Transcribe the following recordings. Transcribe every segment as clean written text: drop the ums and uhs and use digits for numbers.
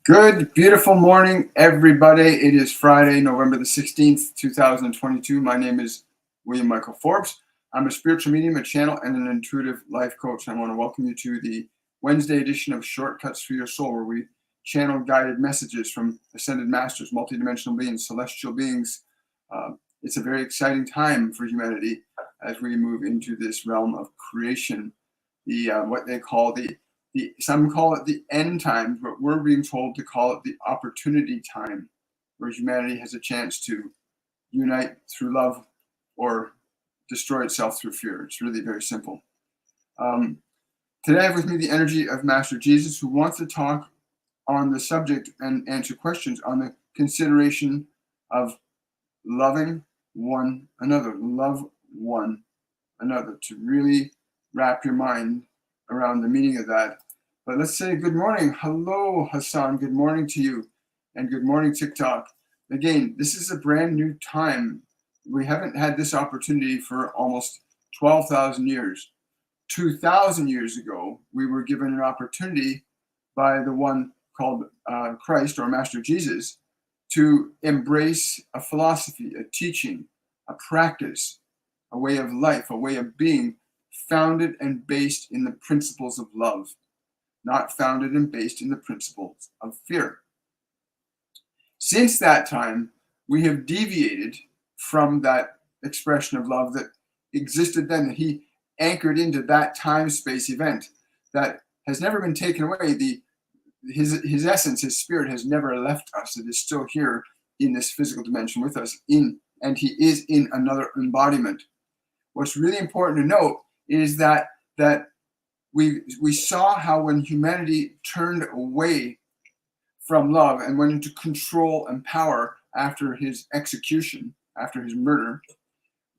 Good, beautiful morning, everybody. It is Friday, November the 16th, 2022. My name is William Michael Forbes. I'm a spiritual medium, a channel, and an intuitive life coach. I want to welcome you to the Wednesday edition of Shortcuts for Your Soul, where we channel guided messages from ascended masters, multidimensional beings, celestial beings. It's a very exciting time for humanity as we move into this realm of creation, what they call some call it the end times, but we're being told to call it the opportunity time, where humanity has a chance to unite through love or destroy itself through fear. It's really very simple. Today I have with me the energy of Master Jesus, who wants to talk on the subject and answer questions on the consideration of loving one another. Love one another, to really wrap your mind around the meaning of that. But let's say good morning. Hello, Hassan. Good morning to you. And good morning, TikTok. Again, this is a brand new time. We haven't had this opportunity for almost 12,000 years. 2,000 years ago, we were given an opportunity by the one called Christ, or Master Jesus, to embrace a philosophy, a teaching, a practice, a way of life, a way of being, founded and based in the principles of love, not founded and based in the principles of fear. Since that time, we have deviated from that expression of love that existed then, that he anchored into that time-space event that has never been taken away. His essence, his spirit has never left us. It is still here in this physical dimension with us, and he is in another embodiment. What's really important to note is that we saw how when humanity turned away from love and went into control and power after his execution, after his murder,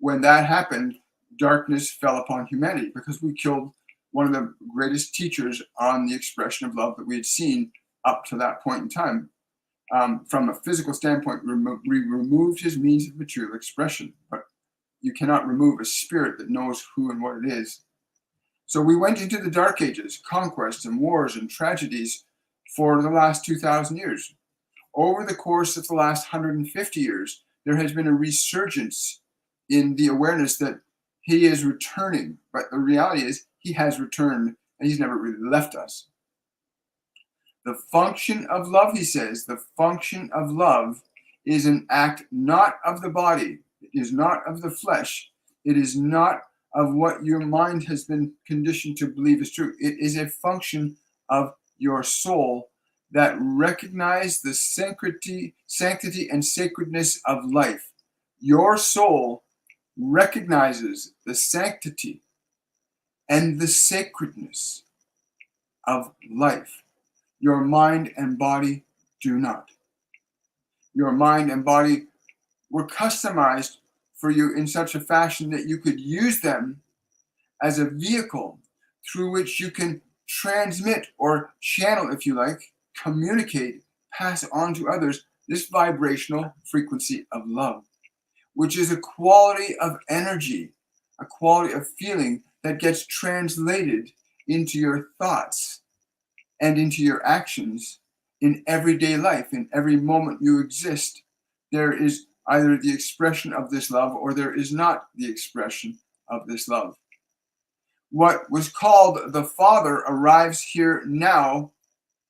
when that happened, darkness fell upon humanity because we killed one of the greatest teachers on the expression of love that we had seen up to that point in time. From a physical standpoint, we removed his means of material expression, but you cannot remove a spirit that knows who and what it is. So we went into the Dark Ages, conquests and wars and tragedies for the last 2,000 years. Over the course of the last 150 years, there has been a resurgence in the awareness that he is returning. But the reality is he has returned and he's never really left us. The function of love, he says, the function of love is an act not of the body. It is not of the flesh. It is not of what your mind has been conditioned to believe is true. It is a function of your soul that recognizes the sanctity and sacredness of life. Your soul recognizes the sanctity and the sacredness of life. Your mind and body do not. Your mind and body were customized for you in such a fashion that you could use them as a vehicle through which you can transmit or channel, if you like, communicate, pass on to others this vibrational frequency of love, which is a quality of energy, a quality of feeling that gets translated into your thoughts and into your actions in everyday life. In every moment you exist, there is either the expression of this love or there is not the expression of this love. What was called the Father arrives here now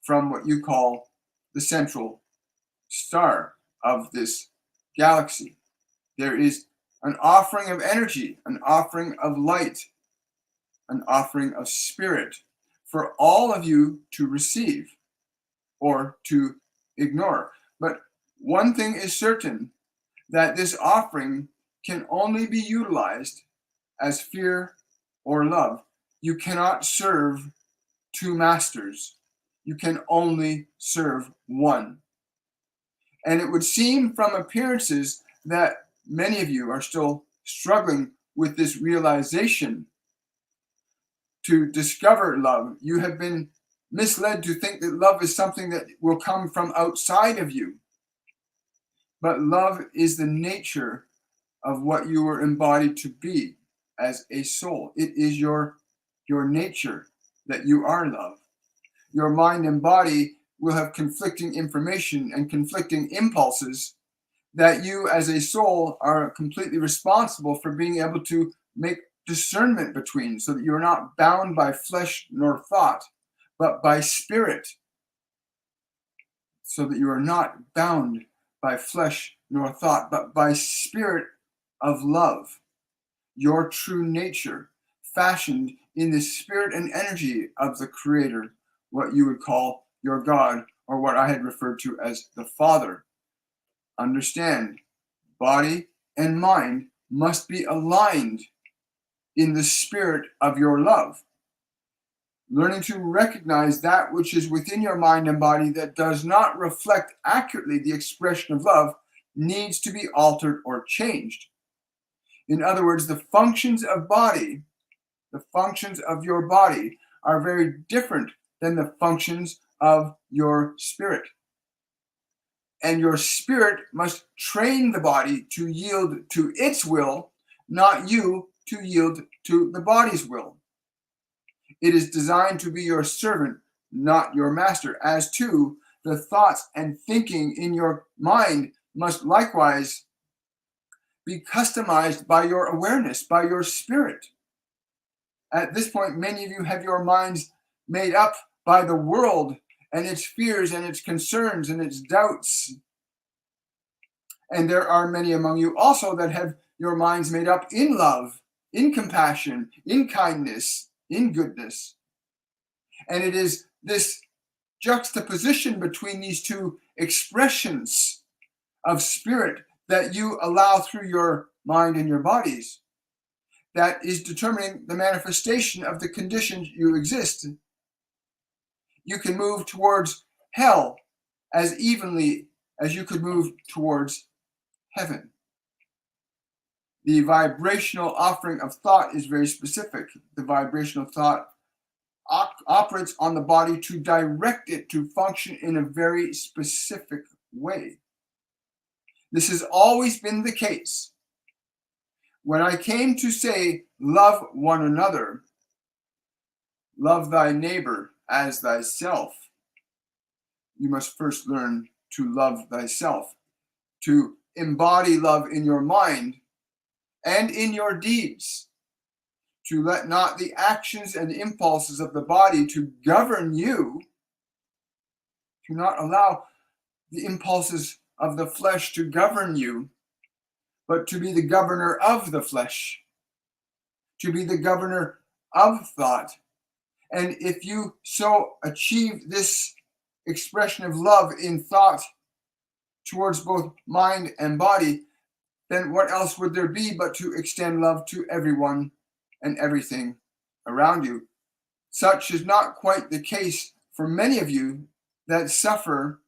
from what you call the central star of this galaxy. There is an offering of energy, an offering of light, an offering of spirit for all of you to receive or to ignore. But one thing is certain, that this offering can only be utilized as fear or love. You cannot serve two masters. You can only serve one. And it would seem from appearances that many of you are still struggling with this realization to discover love. You have been misled to think that love is something that will come from outside of you. But love is the nature of what you were embodied to be as a soul. It is your nature that you are love. Your mind and body will have conflicting information and conflicting impulses that you as a soul are completely responsible for being able to make discernment between, so that you're not bound by flesh nor thought, but by spirit, so that you are not bound by flesh nor thought, but by spirit of love, your true nature, fashioned in the spirit and energy of the Creator, what you would call your God, or what I had referred to as the Father. Understand, body and mind must be aligned in the spirit of your love. Learning to recognize that which is within your mind and body that does not reflect accurately the expression of love needs to be altered or changed. In other words, the functions of your body are very different than the functions of your spirit. And your spirit must train the body to yield to its will, not you to yield to the body's will. It is designed to be your servant, not your master. As too, the thoughts and thinking in your mind must likewise be customized by your awareness, by your spirit. At this point, many of you have your minds made up by the world and its fears and its concerns and its doubts. And there are many among you also that have your minds made up in love, in compassion, in kindness, in goodness. And it is this juxtaposition between these two expressions of spirit that you allow through your mind and your bodies that is determining the manifestation of the conditions you exist. You can move towards hell as evenly as you could move towards heaven. The vibrational offering of thought is very specific. The vibrational thought operates on the body to direct it to function in a very specific way. This has always been the case. When I came to say, love one another, love thy neighbor as thyself, you must first learn to love thyself, to embody love in your mind and in your deeds, to let not the actions and impulses of the body to govern you, to not allow the impulses of the flesh to govern you, but to be the governor of the flesh, to be the governor of thought. And if you so achieve this expression of love in thought towards both mind and body, then what else would there be but to extend love to everyone and everything around you? Such is not quite the case for many of you that suffer,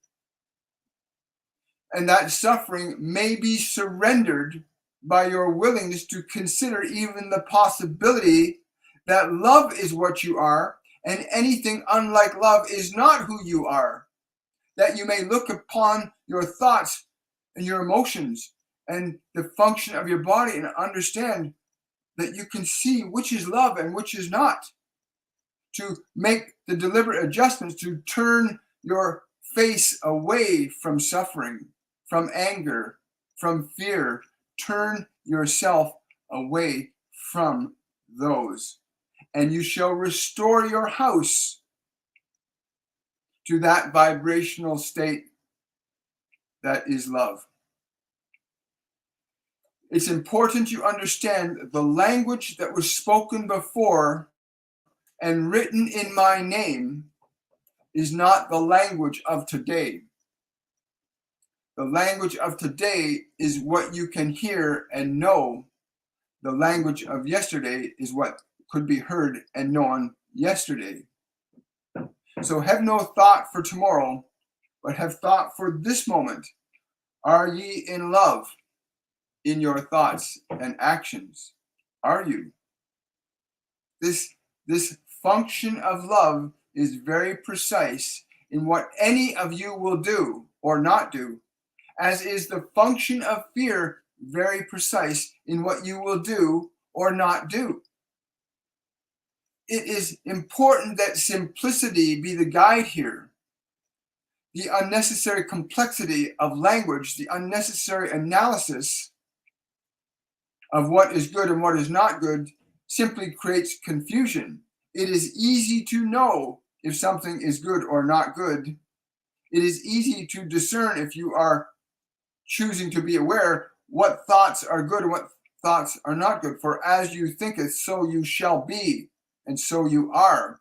and that suffering may be surrendered by your willingness to consider even the possibility that love is what you are, and anything unlike love is not who you are. That you may look upon your thoughts and your emotions and the function of your body and understand that you can see which is love and which is not. To make the deliberate adjustments to turn your face away from suffering, from anger, from fear. Turn yourself away from those, and you shall restore your house to that vibrational state that is love. It's important you understand the language that was spoken before and written in my name is not the language of today. The language of today is what you can hear and know. The language of yesterday is what could be heard and known yesterday. So have no thought for tomorrow, but have thought for this moment. Are ye in love in your thoughts and actions? Are you? This function of love is very precise in what any of you will do or not do, as is the function of fear very precise in what you will do or not do. It is important that simplicity be the guide here. the unnecessary complexity of language, the unnecessary analysis of what is good and what is not good simply creates confusion. It is easy to know if something is good or not good. It is easy to discern if you are choosing to be aware what thoughts are good and what thoughts are not good. For as you thinketh, so you shall be, and so you are.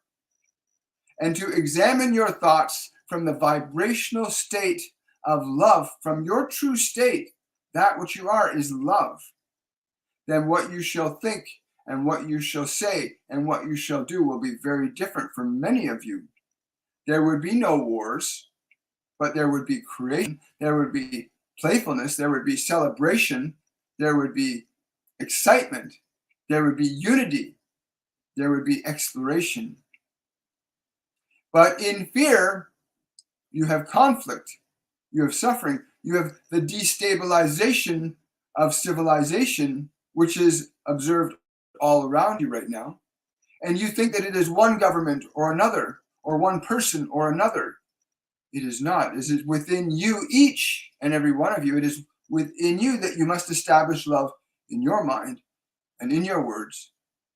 And to examine your thoughts from the vibrational state of love, from your true state, that which you are is love. Then what you shall think and what you shall say and what you shall do will be very different for many of you. There would be no wars, but there would be creation, there would be playfulness, there would be celebration, there would be excitement, there would be unity, there would be exploration. But in fear, you have conflict, you have suffering, you have the destabilization of civilization, which is observed all around you right now. And you think that it is one government or another, or one person or another. It is not. It is within you, each and every one of you. It is within you that you must establish love in your mind and in your words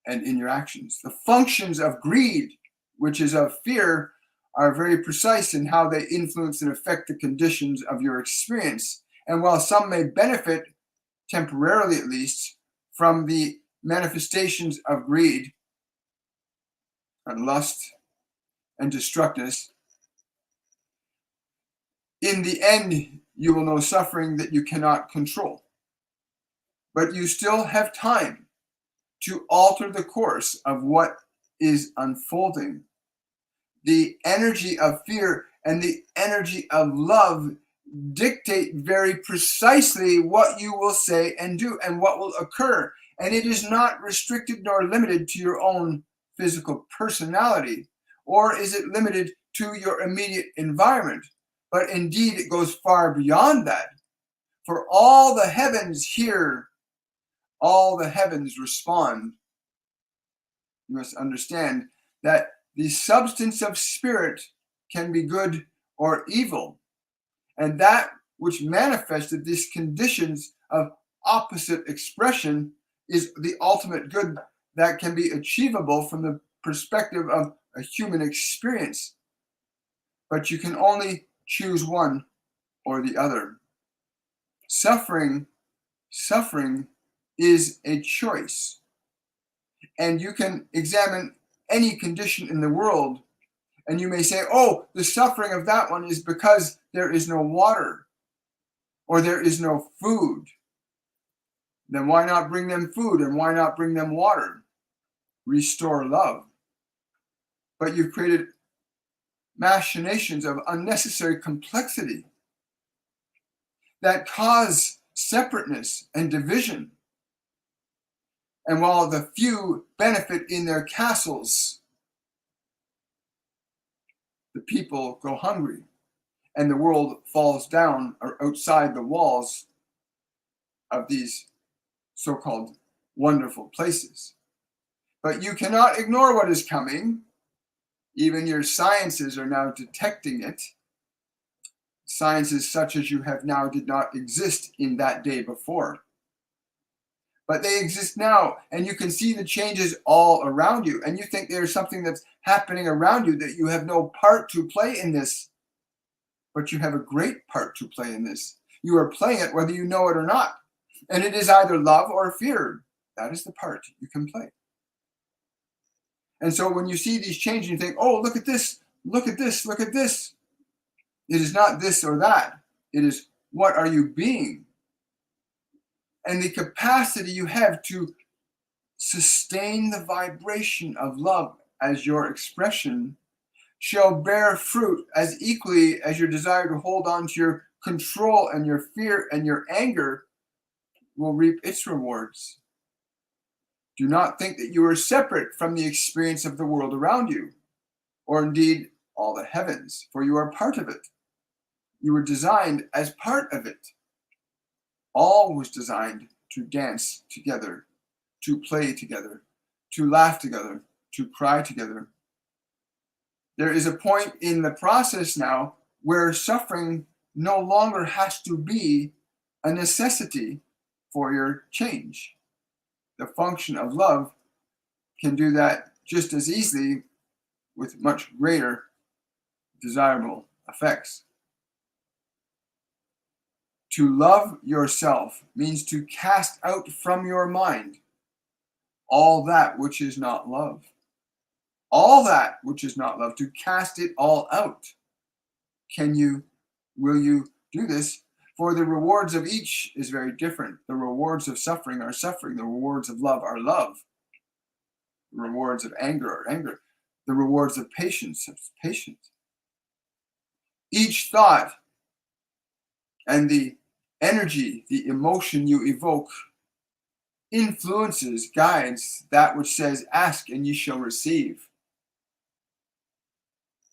and in your actions. The functions of greed, which is of fear, are very precise in how they influence and affect the conditions of your experience. And while some may benefit, temporarily at least, from the manifestations of greed and lust and destructiveness, in the end, you will know suffering that you cannot control. But you still have time to alter the course of what is unfolding. The energy of fear and the energy of love dictate very precisely what you will say and do and what will occur. And it is not restricted nor limited to your own physical personality, or is it limited to your immediate environment. But indeed, it goes far beyond that. For all the heavens hear, all the heavens respond. You must understand that the substance of spirit can be good or evil. And that which manifested these conditions of opposite expression is the ultimate good that can be achievable from the perspective of a human experience. But you can only choose one or the other. Suffering is a choice. And you can examine any condition in the world, and you may say, oh, the suffering of that one is because there is no water or there is no food. Then why not bring them food and why not bring them water? Restore love. But you've created machinations of unnecessary complexity that cause separateness and division. And while the few benefit in their castles, the people go hungry, and the world falls down or outside the walls of these so-called wonderful places. But you cannot ignore what is coming. Even your sciences are now detecting it. Sciences such as you have now did not exist in that day before. But they exist now, and you can see the changes all around you, and you think there's something that's happening around you, that you have no part to play in this. But you have a great part to play in this. You are playing it whether you know it or not. And it is either love or fear. That is the part you can play. And so when you see these changes, you think, oh, look at this, look at this, look at this. It is not this or that. It is, what are you being? And the capacity you have to sustain the vibration of love as your expression shall bear fruit as equally as your desire to hold on to your control and your fear and your anger will reap its rewards. Do not think that you are separate from the experience of the world around you, or indeed all the heavens, for you are part of it. You were designed as part of it. All was designed to dance together, to play together, to laugh together, to cry together. There is a point in the process now where suffering no longer has to be a necessity for your change. The function of love can do that just as easily with much greater desirable effects. To love yourself means to cast out from your mind all that which is not love. All that which is not love, to cast it all out. Will you do this? For the rewards of each is very different. The rewards of suffering are suffering. The rewards of love are love. The rewards of anger are anger. The rewards of patience are patience. Each thought and the energy, the emotion you evoke influences, guides that which says, ask and ye shall receive.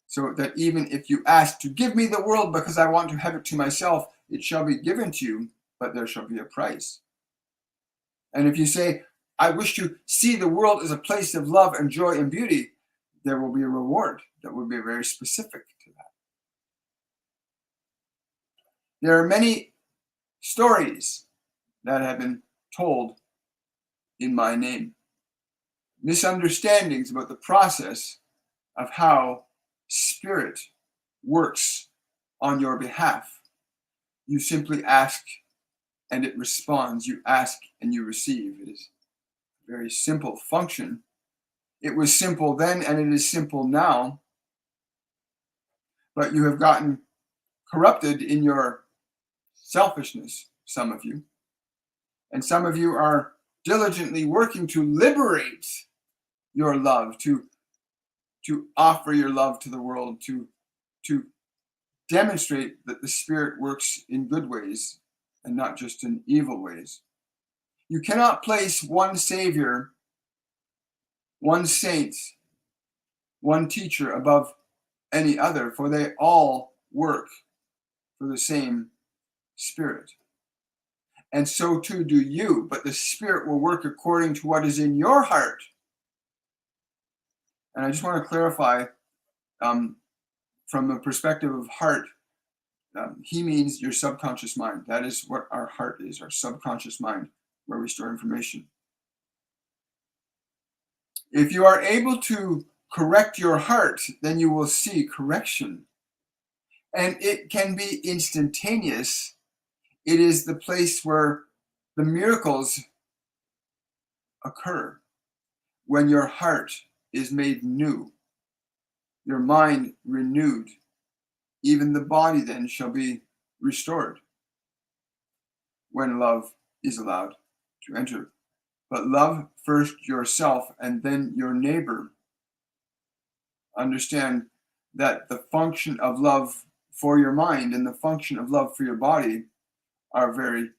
So that even if you ask to give me the world because I want to have it to myself, it shall be given to you, but there shall be a price. And if you say, I wish to see the world as a place of love and joy and beauty, there will be a reward that will be very specific to that. There are many stories that have been told in my name. Misunderstandings about the process of how Spirit works on your behalf. You simply ask and it responds. You ask and you receive. It is a very simple function. It was simple then and it is simple now. But you have gotten corrupted in your selfishness, some of you. And some of you are diligently working to liberate your love, to offer your love to the world, to demonstrate that the Spirit works in good ways and not just in evil ways. You cannot place one Savior, one saint, one teacher above any other, for they all work for the same Spirit. And so too do you, but the Spirit will work according to what is in your heart. And I just want to clarify, from the perspective of heart, he means your subconscious mind. That is what our heart is, our subconscious mind, where we store information. If you are able to correct your heart, then you will see correction. And it can be instantaneous. It is the place where the miracles occur, when your heart is made new, your mind renewed. Even the body then shall be restored when love is allowed to enter. But love first yourself and then your neighbor. Understand that the function of love for your mind and the function of love for your body are very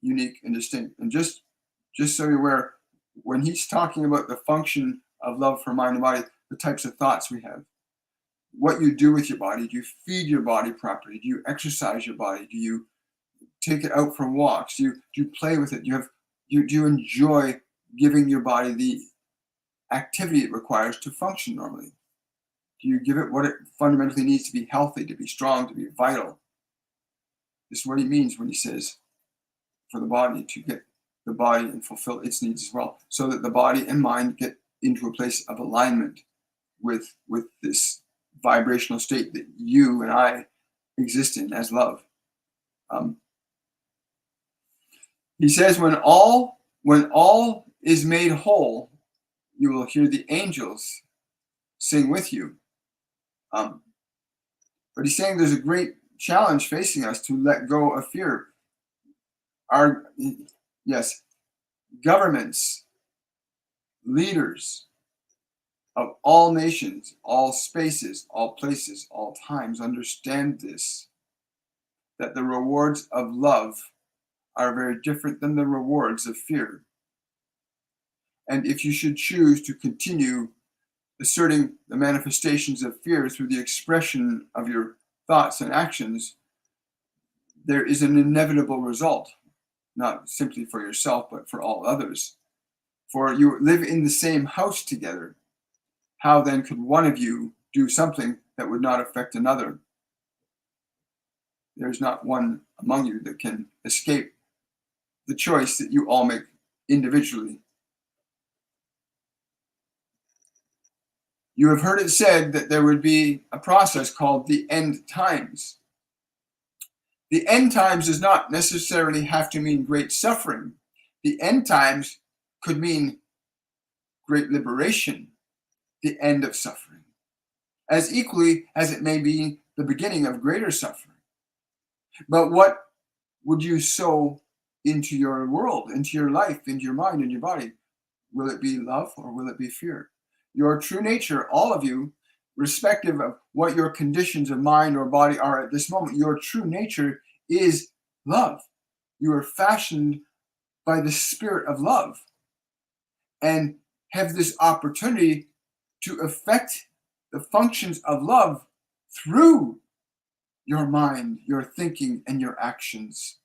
unique and distinct. And just so you're aware, when he's talking about the function of love for mind and body, the types of thoughts we have, what you do with your body, do you feed your body properly? Do you exercise your body? Do you take it out for walks? Do you play with it? Do you enjoy giving your body the activity it requires to function normally? Do you give it what it fundamentally needs to be healthy, to be strong, to be vital? This is what he means when he says for the body, to get the body and fulfill its needs as well, so that the body and mind get into a place of alignment with this vibrational state that you and I exist in as love. He says, when all is made whole, you will hear the angels sing with you. But he's saying there's a great challenge facing us to let go of fear. Governments, leaders of all nations, all spaces, all places, all times understand this, that the rewards of love are very different than the rewards of fear. And if you should choose to continue asserting the manifestations of fear through the expression of your thoughts and actions, there is an inevitable result, not simply for yourself, but for all others. For you live in the same house together. How then could one of you do something that would not affect another? There's not one among you that can escape the choice that you all make individually. You have heard it said that there would be a process called the end times. The end times does not necessarily have to mean great suffering. The end times could mean great liberation, the end of suffering, as equally as it may be the beginning of greater suffering. But what would you sow into your world, into your life, into your mind, into your body? Will it be love or will it be fear? Your true nature, all of you, respective of what your conditions of mind or body are at this moment, your true nature is love. You are fashioned by the spirit of love and have this opportunity to affect the functions of love through your mind, your thinking, and your actions.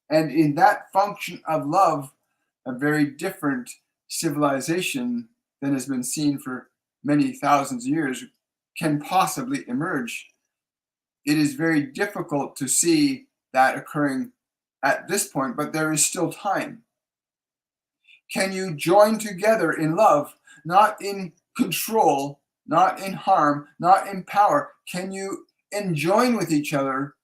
And in that function of love, a very different civilization than has been seen for many thousands of years can possibly emerge. It is very difficult to see that occurring at this point, but there is still time. Can you join together in love, not in control, not in harm, not in power? Can you join with each other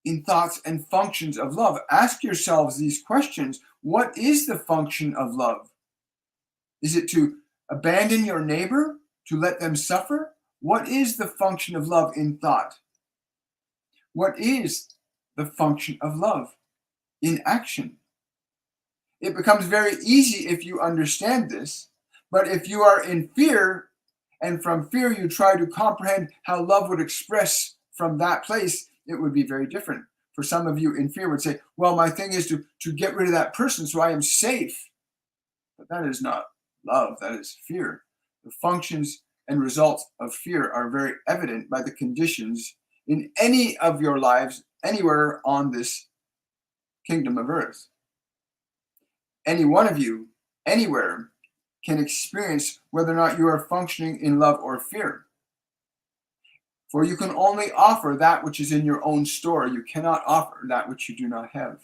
in thoughts and functions of love? Ask yourselves these questions. What is the function of love? Is it to abandon your neighbor, to let them suffer? What is the function of love in thought? What is the function of love in action? It becomes very easy if you understand this, but if you are in fear, and from fear you try to comprehend how love would express from that place, it would be very different. For some of you in fear would say, well, my thing is to get rid of that person so I am safe. But that is not love, that is fear. The functions and results of fear are very evident by the conditions in any of your lives, anywhere on this kingdom of earth. Any one of you, anywhere, can experience whether or not you are functioning in love or fear. For you can only offer that which is in your own store. You cannot offer that which you do not have.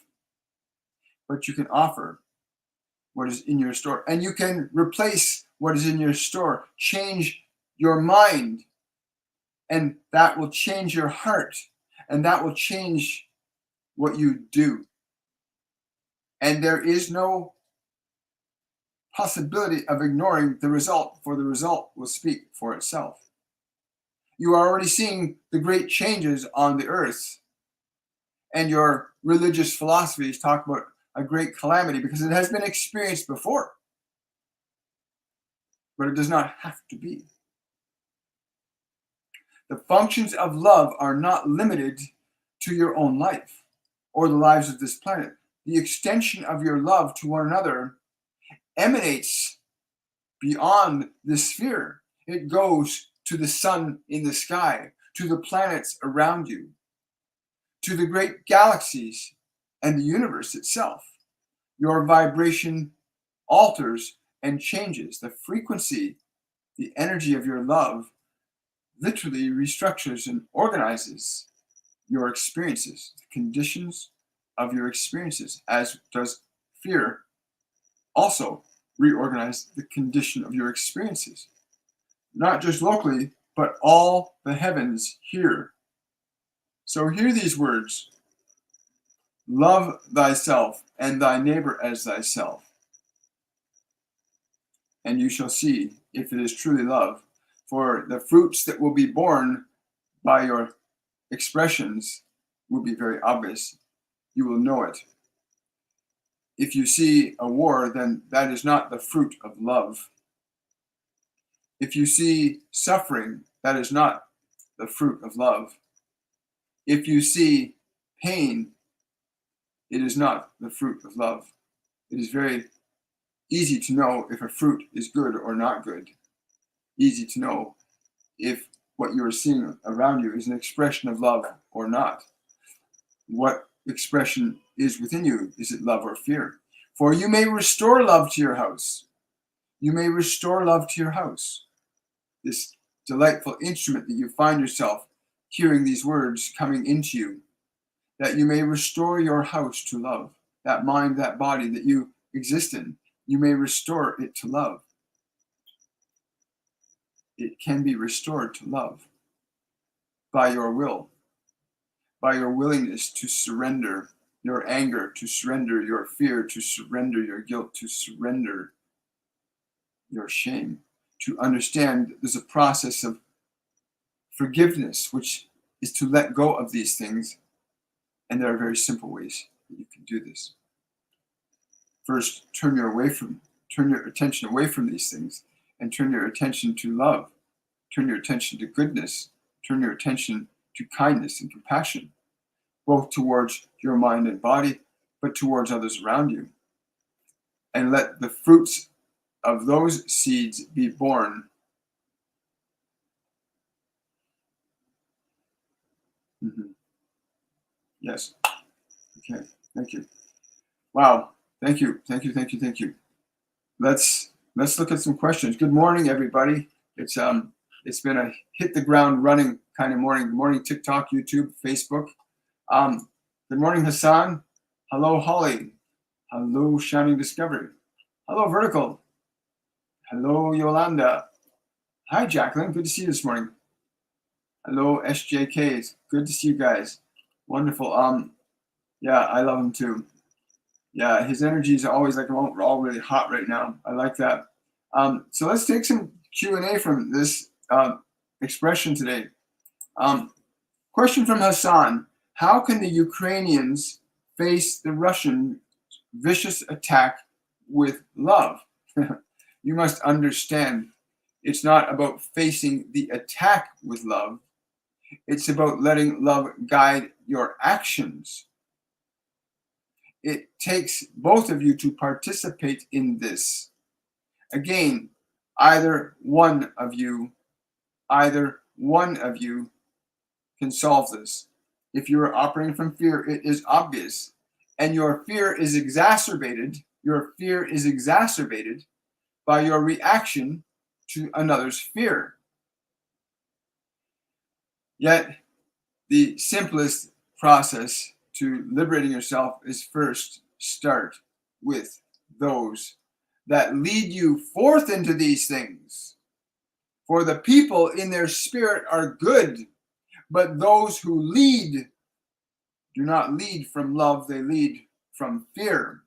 But you can offer what is in your store. And you can replace what is in your store. Change your mind. And that will change your heart. And that will change what you do. And there is no possibility of ignoring the result, for the result will speak for itself. You are already seeing the great changes on the earth, and your religious philosophies talk about a great calamity because it has been experienced before, but it does not have to be. The functions of love are not limited to your own life or the lives of this planet. The extension of your love to one another emanates beyond this sphere. It goes to the sun in the sky, to the planets around you, to the great galaxies and the universe itself. Your vibration alters and changes. The frequency, the energy of your love literally restructures and organizes your experiences, the conditions of your experiences, as does fear also reorganize the condition of your experiences. Not just locally, but all the heavens here. So hear these words. Love thyself and thy neighbor as thyself, and you shall see if it is truly love. For the fruits that will be born by your expressions will be very obvious. You will know it. If you see a war, then that is not the fruit of love. If you see suffering, that is not the fruit of love. If you see pain, it is not the fruit of love. It is very easy to know if a fruit is good or not good. Easy to know if what you are seeing around you is an expression of love or not. What expression is within you? Is it love or fear? For you may restore love to your house. You may restore love to your house. This delightful instrument that you find yourself hearing these words coming into you, that you may restore your house to love, that mind, that body that you exist in, you may restore it to love. It can be restored to love by your will, by your willingness to surrender your anger, to surrender your fear, to surrender your guilt, to surrender your shame, to understand that there's a process of forgiveness, which is to let go of these things. And there are very simple ways that you can do this. First, turn your attention away from these things and turn your attention to love. Turn your attention to goodness. Turn your attention to kindness and compassion, both towards your mind and body, but towards others around you. And let the fruits of those seeds be born. Yes. Okay. Thank you. Wow. Thank you. Thank you. Thank you. Thank you. Let's look at some questions. Good morning, everybody. It's been a hit the ground running kind of morning. Good morning, TikTok, YouTube, Facebook. Good morning, Hassan. Hello, Holly. Hello, Shining Discovery. Hello, Vertical. Hello, Yolanda. Hi, Jacqueline. Good to see you this morning. Hello, SJKs. Good to see you guys. Wonderful. Yeah, I love him too. Yeah, his energy is always like, we're all really hot right now. I like that. So let's take some Q&A from this expression today. Question from Hassan. How can the Ukrainians face the Russian vicious attack with love? You must understand, it's not about facing the attack with love. It's about letting love guide your actions. It takes both of you to participate in this. Again, either one of you can solve this. If you are operating from fear, it is obvious. And your fear is exacerbated by your reaction to another's fear. Yet, the simplest process to liberating yourself is first start with those that lead you forth into these things. For the people in their spirit are good, but those who lead do not lead from love, they lead from fear.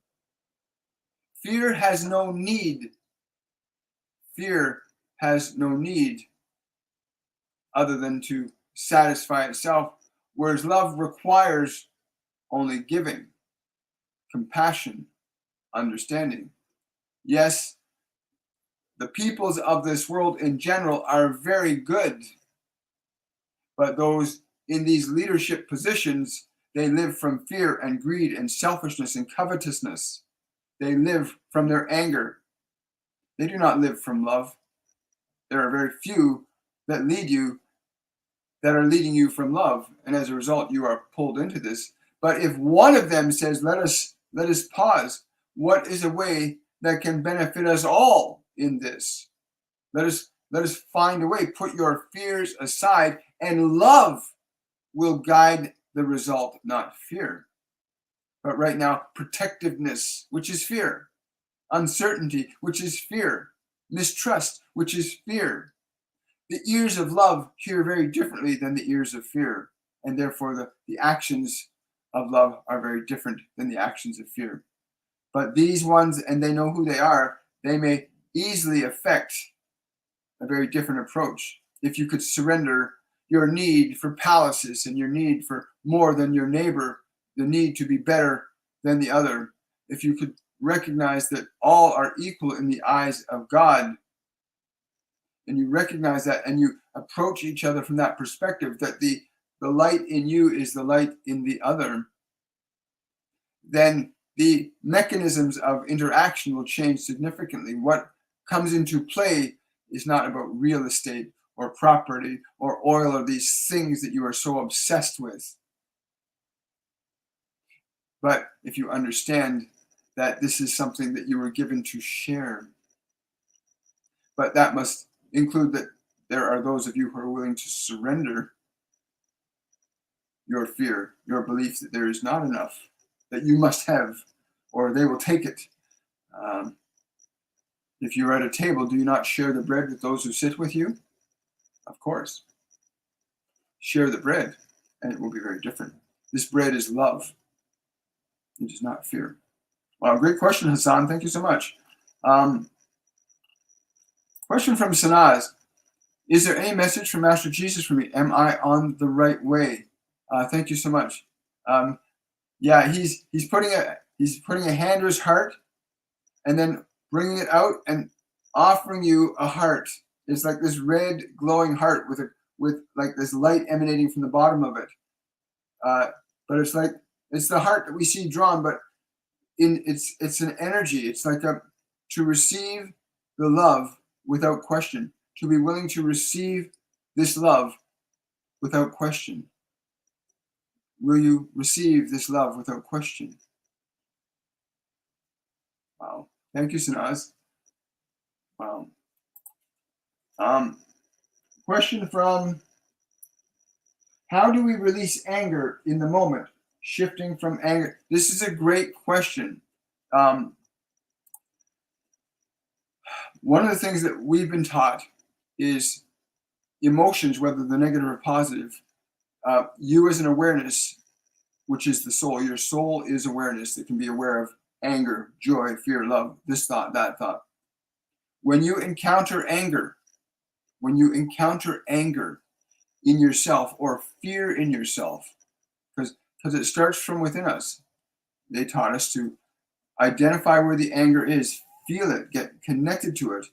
Fear has no need. Fear has no need other than to satisfy itself, whereas love requires only giving, compassion, understanding. Yes, the peoples of this world in general are very good, but those in these leadership positions, they live from fear and greed and selfishness and covetousness. They live from their anger. They do not live from love. There are very few that are leading you from love, and as a result, you are pulled into this. But if one of them says, let us pause, what is a way that can benefit us all in this? Let us find a way. Put your fears aside, and love will guide the result, not fear. But right now, protectiveness, which is fear, uncertainty, which is fear, mistrust, which is fear. The ears of love hear very differently than the ears of fear, and therefore the actions of love are very different than the actions of fear. But these ones, and they know who they are, they may easily affect a very different approach. If you could surrender your need for palaces and your need for more than your neighbor, the need to be better than the other, if you could recognize that all are equal in the eyes of God, and you recognize that and you approach each other from that perspective, that the light in you is the light in the other, then the mechanisms of interaction will change significantly. What comes into play is not about real estate or property or oil or these things that you are so obsessed with. But if you understand that this is something that you were given to share, but that must include that there are those of you who are willing to surrender your fear, your belief that there is not enough, that you must have, or they will take it. If you're at a table, do you not share the bread with those who sit with you? Of course. Share the bread, and it will be very different. This bread is love. It is not fear. Wow, great question, Hassan. Thank you so much. Question from Sanaz. Is there any message from Master Jesus for me? Am I on the right way? Thank you so much. Yeah, he's putting a hand to his heart, and then bringing it out and offering you a heart. It's like this red glowing heart with like this light emanating from the bottom of it. But it's the heart that we see drawn, but it's an energy. It's like to receive the love without question, to be willing to receive this love without question. Will you receive this love without question? Wow. Thank you, Sanaz. Wow. Question from, how do we release anger in the moment? Shifting from anger. This is a great question. One of the things that we've been taught is emotions, whether they're negative or positive. You as an awareness, which is the soul. Your soul is awareness that can be aware of anger, joy, fear, love, this thought, that thought. When you encounter anger in yourself or fear in yourself, because it starts from within us. They taught us to identify where the anger is, feel it, get connected to it,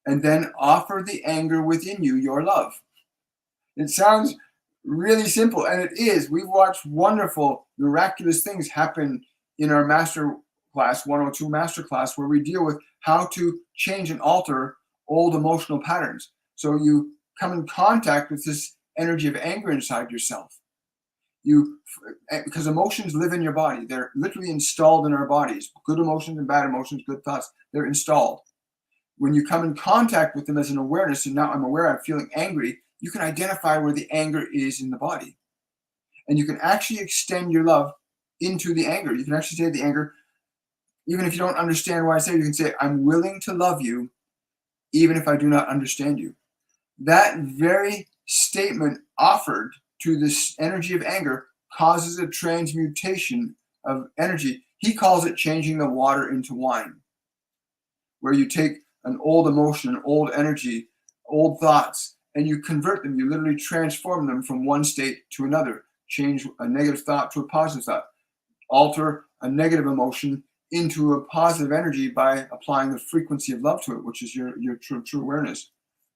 and then offer the anger within you your love. It sounds really simple, and it is. We've watched wonderful, miraculous things happen in our Masterclass 102 Masterclass, where we deal with how to change and alter old emotional patterns. So you come in contact with this energy of anger inside yourself. Because emotions live in your body. They're literally installed in our bodies. Good emotions and bad emotions, good thoughts, they're installed. When you come in contact with them as an awareness, and now I'm aware I'm feeling angry, you can identify where the anger is in the body. And you can actually extend your love into the anger. You can actually say to the anger, even if you don't understand why I say it, you can say, I'm willing to love you, even if I do not understand you. That very statement offered to this energy of anger causes a transmutation of energy. He calls it changing the water into wine, where you take an old emotion, an old energy, old thoughts, and you convert them. You literally transform them from one state to another. Change a negative thought to a positive thought. Alter a negative emotion into a positive energy by applying the frequency of love to it, which is your true awareness.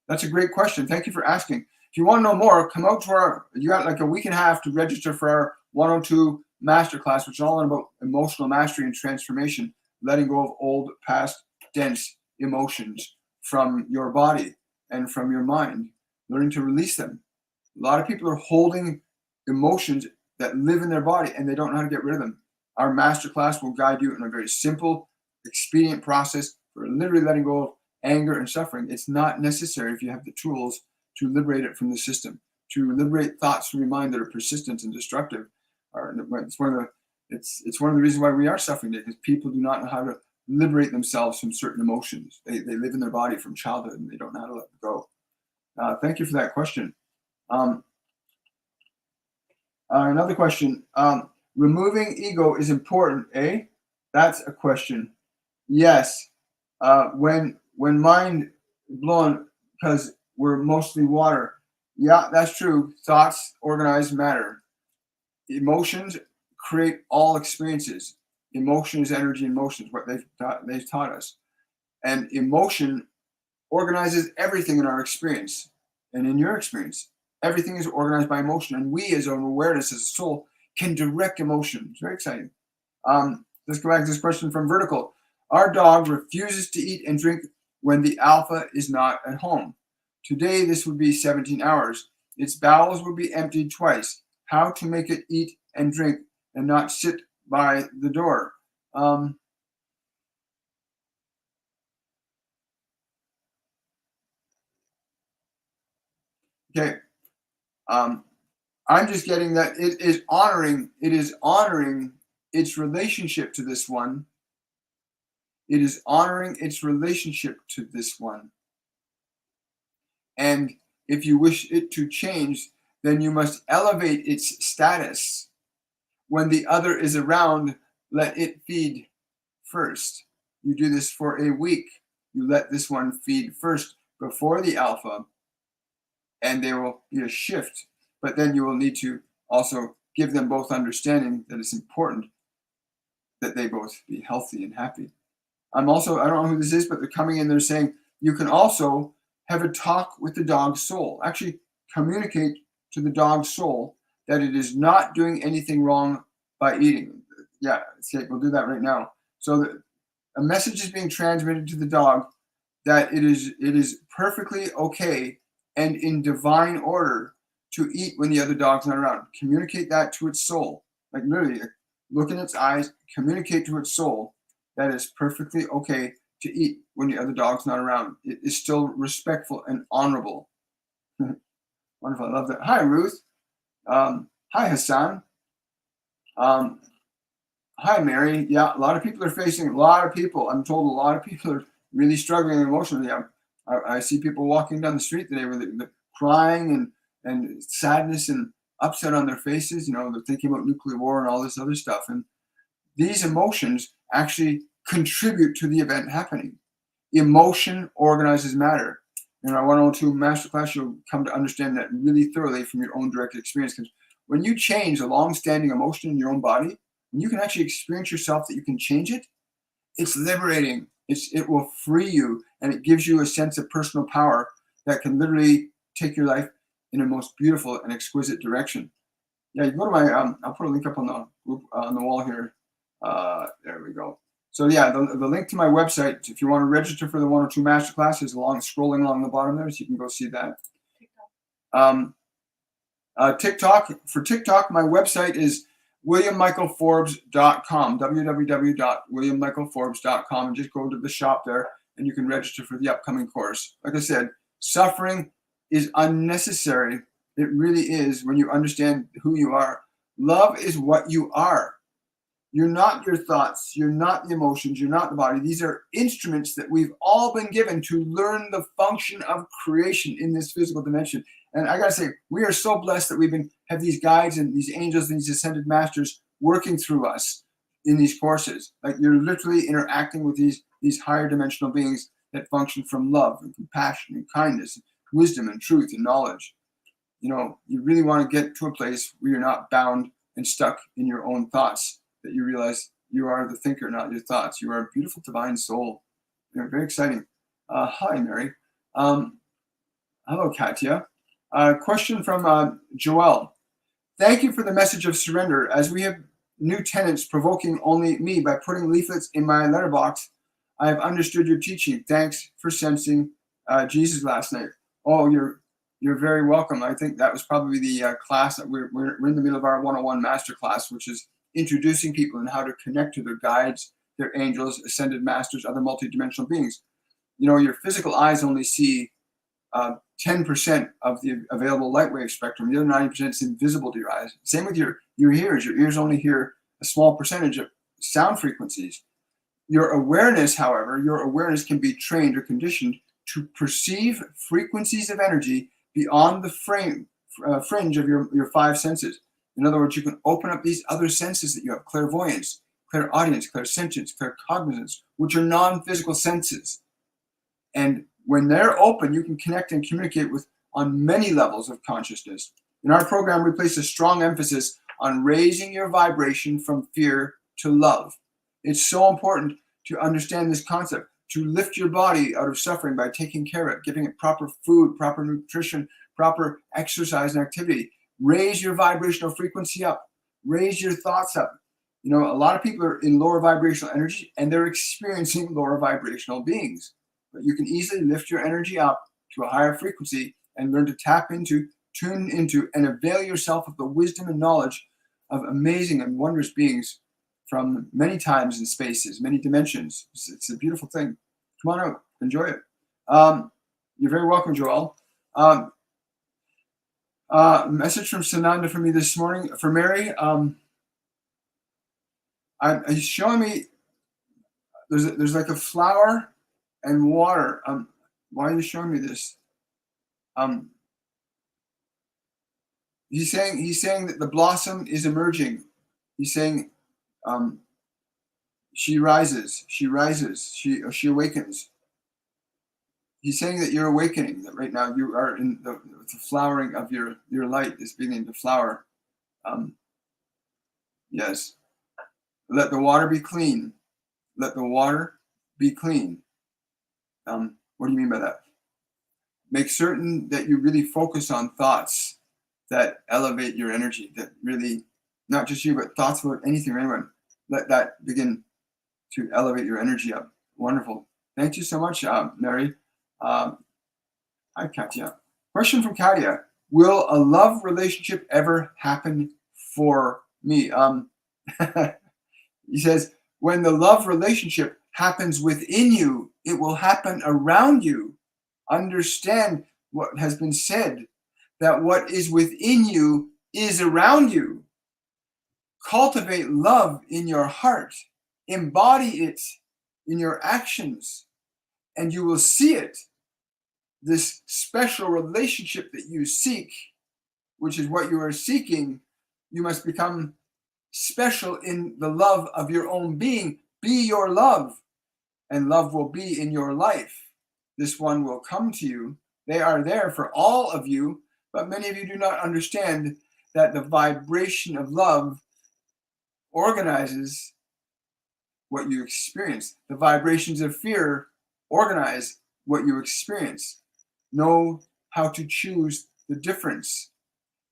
That's a great question. Thank you for asking. If you want to know more, come out to you got like a week and a half to register for our 102 Masterclass, which is all about emotional mastery and transformation, letting go of old, past, dense emotions from your body and from your mind, learning to release them. A lot of people are holding emotions that live in their body and they don't know how to get rid of them. Our Masterclass will guide you in a very simple, expedient process for literally letting go of anger and suffering. It's not necessary if you have the tools to liberate it from the system, to liberate thoughts from your mind that are persistent and destructive. It's one of the reasons why we are suffering today, because people do not know how to liberate themselves from certain emotions. They live in their body from childhood and they don't know how to let go. Thank you for that question. Another question. Removing ego is important, eh? That's a question. Yes. When mind blown, because we're mostly water. Yeah, that's true. Thoughts organize matter. Emotions create all experiences. Emotion is energy in motion, is what they've taught us. And emotion organizes everything in our experience and in your experience. Everything is organized by emotion. And we, as an awareness, as a soul, can direct emotion. It's very exciting. Let's go back to this question from Vertical. Our dog refuses to eat and drink when the alpha is not at home. Today, this would be 17 hours. Its bowels will be emptied twice. How to make it eat and drink and not sit by the door? Okay. I'm just getting that it is honoring its relationship to this one. It is honoring its relationship to this one. And if you wish it to change, then you must elevate its status. When the other is around, let it feed first. You do this for a week. You let this one feed first before the alpha, and there will be a shift. But then you will need to also give them both understanding that it's important that they both be healthy and happy. I don't know who this is, but they're coming in, they're saying you can also have a talk with the dog's soul. Actually communicate to the dog's soul that it is not doing anything wrong by eating. Yeah, okay, we'll do that right now. So a message is being transmitted to the dog that it is perfectly okay and in divine order to eat when the other dog's not around. Communicate that to its soul. Like literally, look in its eyes, communicate to its soul that it's perfectly okay to eat when the other dog's not around. It is still respectful and honorable. Wonderful, I love that. Hi, Ruth. Hi, Hassan. Hi, Mary. Yeah, a lot of people I'm told a lot of people are really struggling emotionally. I see people walking down the street today with the crying and sadness and upset on their faces. They're thinking about nuclear war and all this other stuff. And these emotions actually contribute to the event happening. Emotion organizes matter. In our 102 Masterclass, you'll come to understand that really thoroughly from your own direct experience. Because when you change a long-standing emotion in your own body, when you can actually experience yourself that you can change it, it's liberating. It will free you, and it gives you a sense of personal power that can literally take your life in a most beautiful and exquisite direction. Yeah, you go to my, I'll put a link up on the group, on the wall here. There we go. So yeah, the link to my website, if you want to register for the 102 Masterclass, is scrolling along the bottom there, so you can go see that. For TikTok, my website is WilliamMichaelForbes.com, www.WilliamMichaelForbes.com, and just go to the shop there, and you can register for the upcoming course. Like I said, suffering is unnecessary. It really is when you understand who you are. Love is what you are. You're not your thoughts. You're not the emotions. You're not the body. These are instruments that we've all been given to learn the function of creation in this physical dimension. And I got to say, we are so blessed that have these guides and these angels and these ascended masters working through us in these courses. Like you're literally interacting with these higher dimensional beings that function from love and compassion and kindness, wisdom and truth and knowledge. You really want to get to a place where you're not bound and stuck in your own thoughts, that you realize you are the thinker, not your thoughts. You are a beautiful divine soul. Very exciting. Hi, Mary. Hello, Katya. Question from Joelle. Thank you for the message of surrender. As we have new tenants provoking only me by putting leaflets in my letterbox, I have understood your teaching. Thanks for sensing Jesus last night. Oh, you're very welcome. I think that was probably the class that we're in the middle of our 101 Masterclass, which is introducing people in how to connect to their guides, their angels, ascended masters, other multidimensional beings. Your physical eyes only see 10% of the available light wave spectrum. The other 90% is invisible to your eyes. Same with your ears. Your ears only hear a small percentage of sound frequencies. Your awareness, however, can be trained or conditioned to perceive frequencies of energy beyond the fringe of your five senses. In other words, you can open up these other senses that you have: clairvoyance, clairaudience, clairsentience, claircognizance, which are non-physical senses. And when they're open, you can connect and communicate on many levels of consciousness. In our program, we place a strong emphasis on raising your vibration from fear to love. It's so important to understand this concept, to lift your body out of suffering by taking care of it, giving it proper food, proper nutrition, proper exercise and activity. Raise your vibrational frequency up. Raise your thoughts up. A lot of people are in lower vibrational energy and they're experiencing lower vibrational beings. But you can easily lift your energy up to a higher frequency and learn to tune into, and avail yourself of the wisdom and knowledge of amazing and wondrous beings from many times and spaces, many dimensions. It's a beautiful thing. Come on out, enjoy it. You're very welcome, Joel. Message from Sananda for me this morning. For Mary, he's showing me there's like a flower and water. Why are you showing me this? Um, he's saying that the blossom is emerging. He's saying she rises, she awakens. He's saying that you're awakening, that right now you are in the flowering of your light is beginning to flower. Yes. Let the water be clean. Let the water be clean. What do you mean by that? Make certain that you really focus on thoughts that elevate your energy, that really, not just you, but thoughts about anything or anyone. Let that begin to elevate your energy up. Wonderful. Thank you so much, Mary. Hi, Katya. Question from Katya. Will a love relationship ever happen for me? He says, when the love relationship happens within you, it will happen around you. Understand what has been said, that what is within you is around you. Cultivate love in your heart. Embody it in your actions, and you will see it. This special relationship that you seek, which is what you are seeking, you must become special in the love of your own being. Be your love, and love will be in your life. This one will come to you. They are there for all of you, but many of you do not understand that the vibration of love organizes what you experience. The vibrations of fear organize what you experience. Know how to choose the difference,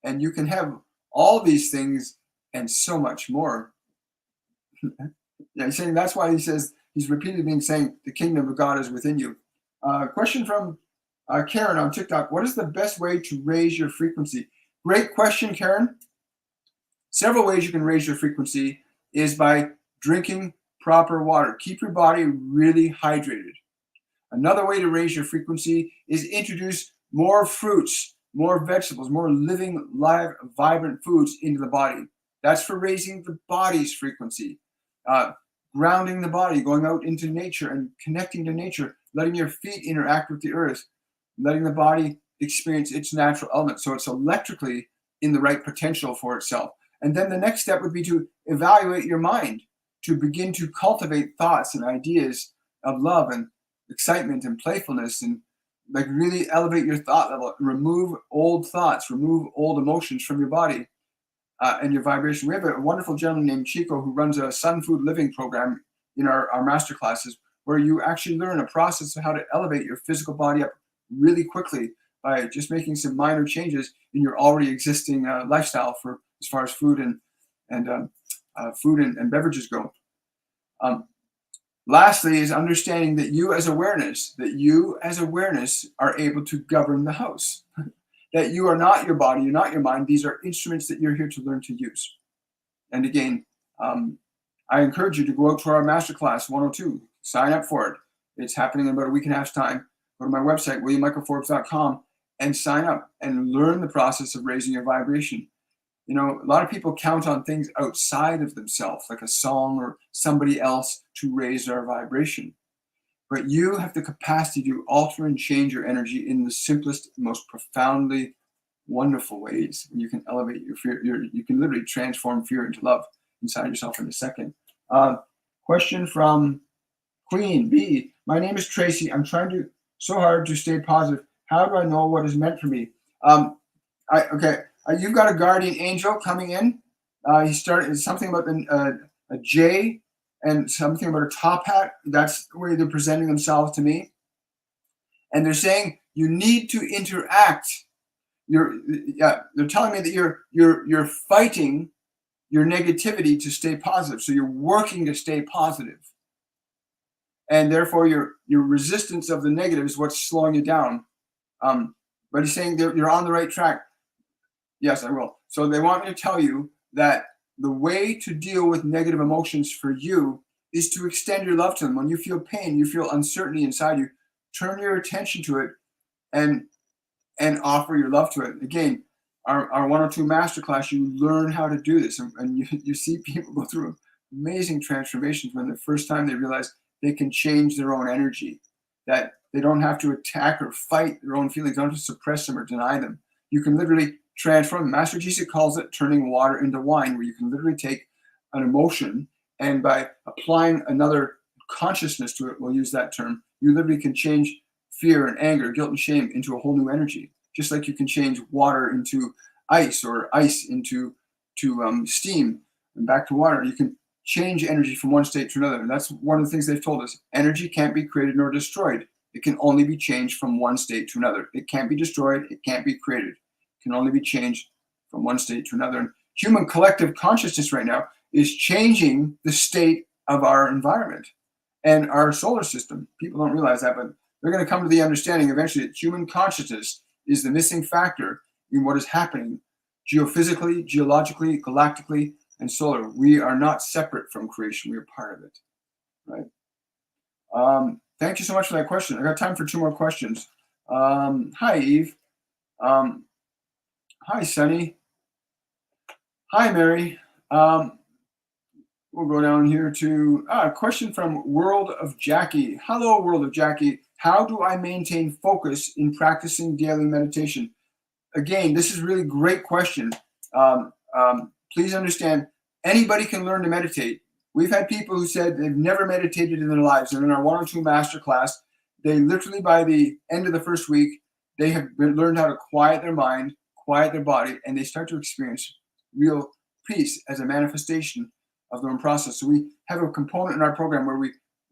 and you can have all these things and so much more. Yeah, he's saying that's why he says, he's repeatedly saying the kingdom of God is within you. Question from Karen on TikTok. What is the best way to raise your frequency? Great question, Karen. Several ways you can raise your frequency is by drinking proper water. Keep your body really hydrated. Another way to raise your frequency is introduce more fruits, more vegetables, more living, live, vibrant foods into the body. That's for raising the body's frequency. Grounding the body, going out into nature and connecting to nature, letting your feet interact with the earth, letting the body experience its natural element so it's electrically in the right potential for itself. And then the next step would be to evaluate your mind, to begin to cultivate thoughts and ideas of love and excitement and playfulness, and like really elevate your thought level. Remove old thoughts, remove old emotions from your body and your vibration. We have a wonderful gentleman named Chico who runs a Sun Food Living program in our master classes, where you actually learn a process of how to elevate your physical body up really quickly by just making some minor changes in your already existing lifestyle for as far as food and beverages go. Lastly is understanding that you as awareness are able to govern the house. That you are not your body, you're not your mind. These are instruments that you're here to learn to use. And again, I encourage you to go out to our Masterclass 102. Sign up for it. It's happening in about a week and a half's time. Go to my website, williammichaelforbes.com, and sign up and learn the process of raising your vibration. You know, a lot of people count on things outside of themselves, like a song or somebody else, to raise their vibration. But you have the capacity to alter and change your energy in the simplest, most profoundly wonderful ways. You can elevate your fear. You can literally transform fear into love inside yourself in a second. Question from Queen B. My name is Tracy. I'm trying so hard to stay positive. How do I know what is meant for me? You've got a guardian angel coming in. He started something about a J and something about a top hat. That's the way they're presenting themselves to me. And they're saying you need to interact. They're telling me that you're fighting your negativity to stay positive. So you're working to stay positive. And therefore your resistance of the negative is what's slowing you down. But he's saying you're on the right track. Yes, I will. So they want me to tell you that the way to deal with negative emotions for you is to extend your love to them. When you feel pain, you feel uncertainty inside you, turn your attention to it and offer your love to it. Again, our 102 masterclass, you learn how to do this. And you see people go through amazing transformations when the first time they realize they can change their own energy, that they don't have to attack or fight their own feelings, don't have to suppress them or deny them. You can literally transform. Master Jesus calls it turning water into wine, where you can literally take an emotion and by applying another consciousness to it, we'll use that term, you literally can change fear and anger, guilt and shame into a whole new energy. Just like you can change water into ice or ice into steam and back to water. You can change energy from one state to another. And that's one of the things they've told us. Energy can't be created nor destroyed. It can only be changed from one state to another. It can't be destroyed. It can't be created. It can only be changed from one state to another. And human collective consciousness right now is changing the state of our environment and our solar system. People don't realize that, but they're going to come to the understanding eventually that human consciousness is the missing factor in what is happening geophysically, geologically, galactically, and solar. We are not separate from creation. We are part of it, right? Thank you so much for that question. I got time for 2 more questions. Hi, Eve. Hi, Sunny. Hi, Mary. We'll go down here to a question from World of Jackie. Hello, World of Jackie. How do I maintain focus in practicing daily meditation? Again, this is a really great question. Please understand, anybody can learn to meditate. We've had people who said they've never meditated in their lives. And in our 102 masterclass, they literally, by the end of the first week, they have learned how to quiet their mind, quiet their body, and they start to experience real peace as a manifestation of their own process. So we have a component in our program where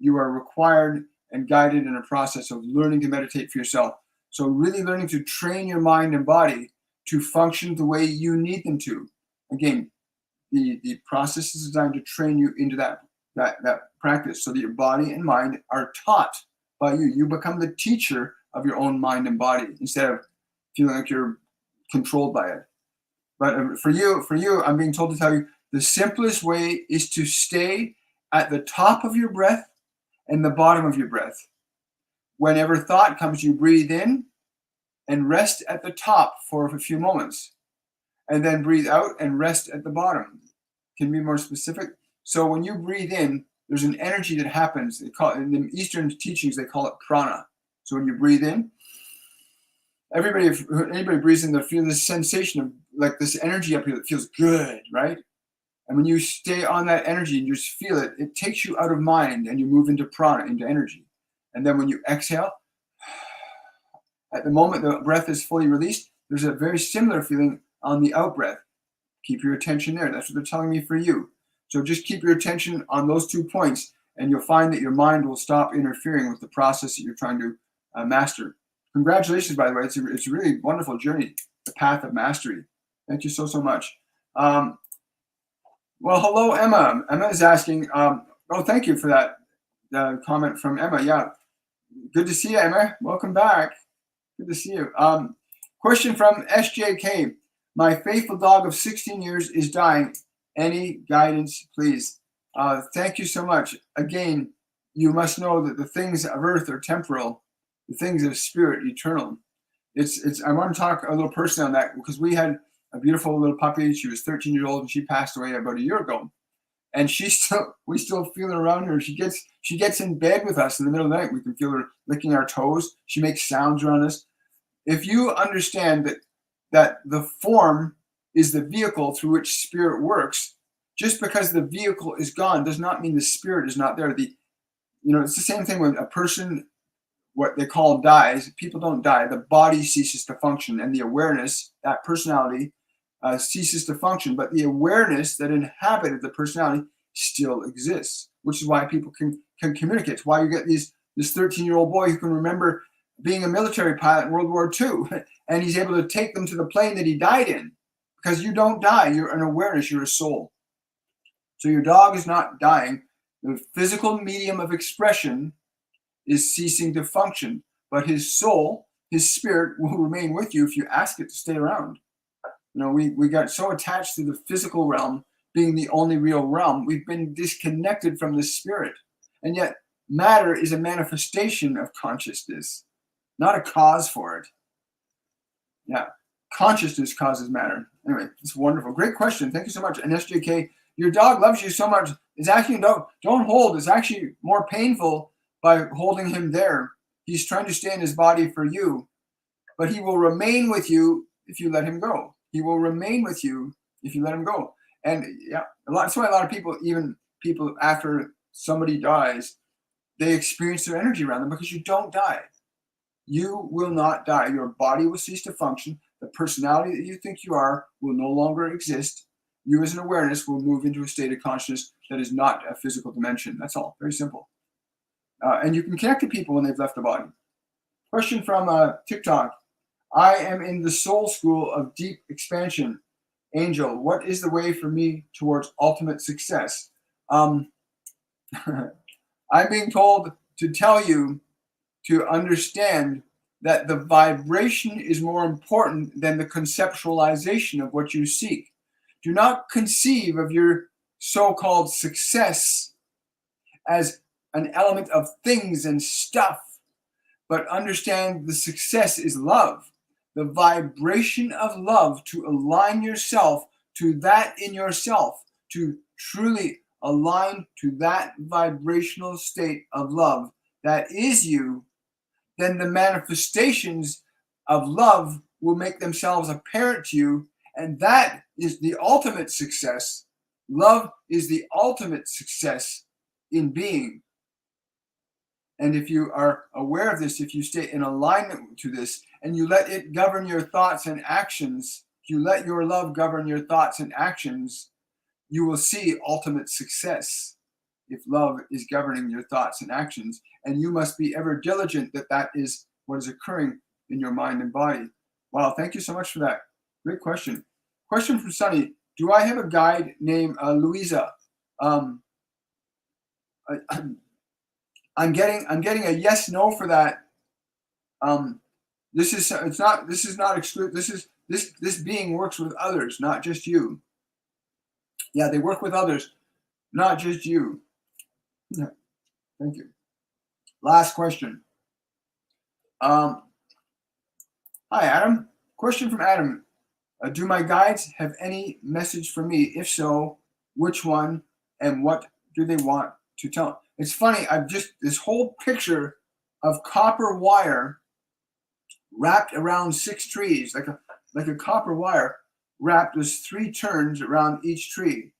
you are required and guided in a process of learning to meditate for yourself. So really learning to train your mind and body to function the way you need them to. Again, the process is designed to train you into that practice so that your body and mind are taught by you. You become the teacher of your own mind and body instead of feeling like you're controlled by it. But for you, I'm being told to tell you, the simplest way is to stay at the top of your breath and the bottom of your breath. Whenever thought comes, you breathe in and rest at the top for a few moments. And then breathe out and rest at the bottom. Can you be more specific? So when you breathe in, there's an energy that happens. They call it, in the Eastern teachings, they call it prana. So when you breathe in, anybody breathes in, they feel this sensation of like this energy up here that feels good, right? And when you stay on that energy and you just feel it, it takes you out of mind and you move into prana, into energy. And then when you exhale, at the moment the breath is fully released, there's a very similar feeling on the out breath. Keep your attention there. That's what they're telling me for you. So just keep your attention on those 2 points, and you'll find that your mind will stop interfering with the process that you're trying to master. Congratulations, by the way. It's a really wonderful journey, the path of mastery. Thank you so much. Well, hello, Emma. Emma is asking, thank you for that comment from Emma. Yeah, good to see you, Emma. Welcome back. Good to see you. Question from SJK. My faithful dog of 16 years is dying. Any guidance, please? Thank you so much. Again, you must know that the things of earth are temporal. The things of spirit, eternal. I want to talk a little personally on that because we had a beautiful little puppy. She was 13 years old and she passed away about a year ago. And we still feel her around her. She gets in bed with us in the middle of the night. We can feel her licking our toes. She makes sounds around us. If you understand that the form is the vehicle through which spirit works, just because the vehicle is gone does not mean the spirit is not there. It's the same thing when a person, what they call dies. People don't die. The body ceases to function, and the awareness, that personality, ceases to function. But the awareness that inhabited the personality still exists, which is why people can communicate. It's why you get this 13-year-old boy who can remember being a military pilot in World War II, and he's able to take them to the plane that he died in, because you don't die. You're an awareness. You're a soul. So your dog is not dying. The physical medium of expression is ceasing to function, but his soul, his spirit, will remain with you if you ask it to stay around. We got so attached to the physical realm being the only real realm, we've been disconnected from the spirit. And yet matter is a manifestation of consciousness, not a cause for it. Yeah. consciousness causes matter. Anyway, it's wonderful. Great question. Thank you so much. And SJK, your dog loves you so much. It's actually, don't hold. It's actually more painful by holding him there. He's trying to stay in his body for you, but he will remain with you if you let him go. He will remain with you if you let him go. And yeah, that's why a lot of people, even people after somebody dies, they experience their energy around them, because you don't die. You will not die. Your body will cease to function. The personality that you think you are will no longer exist. You as an awareness will move into a state of consciousness that is not a physical dimension. That's all. Very simple. And you can connect to people when they've left the body. Question from TikTok. I am in the soul school of deep expansion. Angel, what is the way for me towards ultimate success? I'm being told to tell you to understand that the vibration is more important than the conceptualization of what you seek. Do not conceive of your so-called success as an element of things and stuff, but understand the success is love. The vibration of love, to align yourself to that in yourself, to truly align to that vibrational state of love that is you, then the manifestations of love will make themselves apparent to you, and that is the ultimate success. Love is the ultimate success in being. And if you are aware of this, if you stay in alignment to this, and you let it govern your thoughts and actions, if you let your love govern your thoughts and actions, you will see ultimate success if love is governing your thoughts and actions. And you must be ever diligent that that is what is occurring in your mind and body. Wow, thank you so much for that. Great question. Question from Sunny. Do I have a guide named Louisa? I'm getting a yes, no for that. This is not exclusive. This being works with others, not just you. Yeah, they work with others, not just you. Yeah, thank you. Last question. Hi, Adam. Question from Adam. Do my guides have any message for me? If so, which one, and what do they want to tell? It's funny. This whole picture of copper wire wrapped around 6 trees, like a copper wire wrapped with 3 turns around each tree.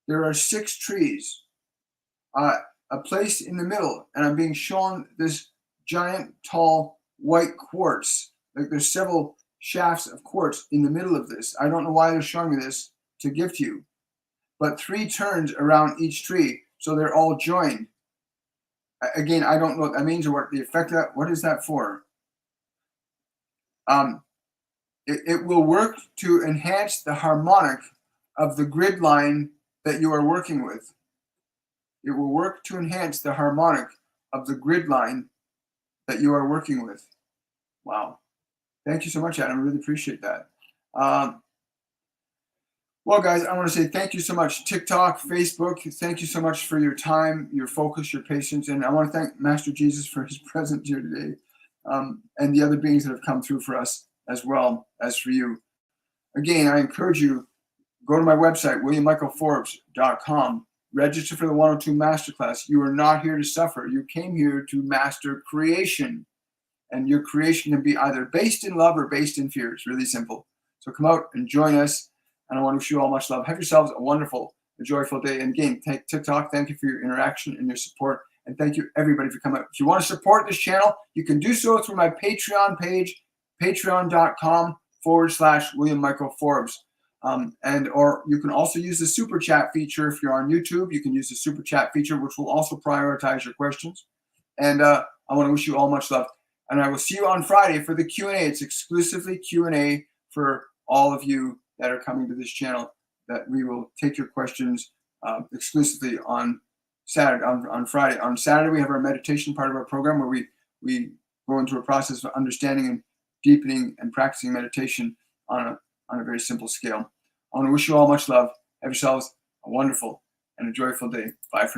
There are 6 trees, a place in the middle, and I'm being shown this giant, tall, white quartz. Like there's several shafts of quartz in the middle of this. I don't know why they're showing me this to give to you, but 3 turns around each tree, so they're all joined. Again, I don't know what that means or what the effect of that. What is that for? It will work to enhance the harmonic of the grid line that you are working with. It will work to enhance the harmonic of the grid line that you are working with. Wow. Thank you so much, Adam. I really appreciate that. Well, guys, I want to say thank you so much. TikTok, Facebook, thank you so much for your time, your focus, your patience. And I want to thank Master Jesus for his presence here today, and the other beings that have come through for us as well as for you. Again, I encourage you, go to my website, williammichaelforbes.com. Register for the 102 Masterclass. You are not here to suffer. You came here to master creation. And your creation can be either based in love or based in fear. It's really simple. So come out and join us. And I want to wish you all much love. Have yourselves a wonderful, a joyful day. And again, TikTok, thank you for your interaction and your support. And thank you, everybody, for coming out. If you want to support this channel, you can do so through my Patreon page, patreon.com/William Michael Forbes. Or you can also use the super chat feature. If you're on YouTube, you can use the super chat feature, which will also prioritize your questions. And I want to wish you all much love. And I will see you on Friday for the Q&A. It's exclusively Q&A for all of you that are coming to this channel, that we will take your questions exclusively on Saturday, on Friday. On Saturday, we have our meditation part of our program where we go into a process of understanding and deepening and practicing meditation on a very simple scale. I want to wish you all much love. Have yourselves a wonderful and a joyful day. Bye for now.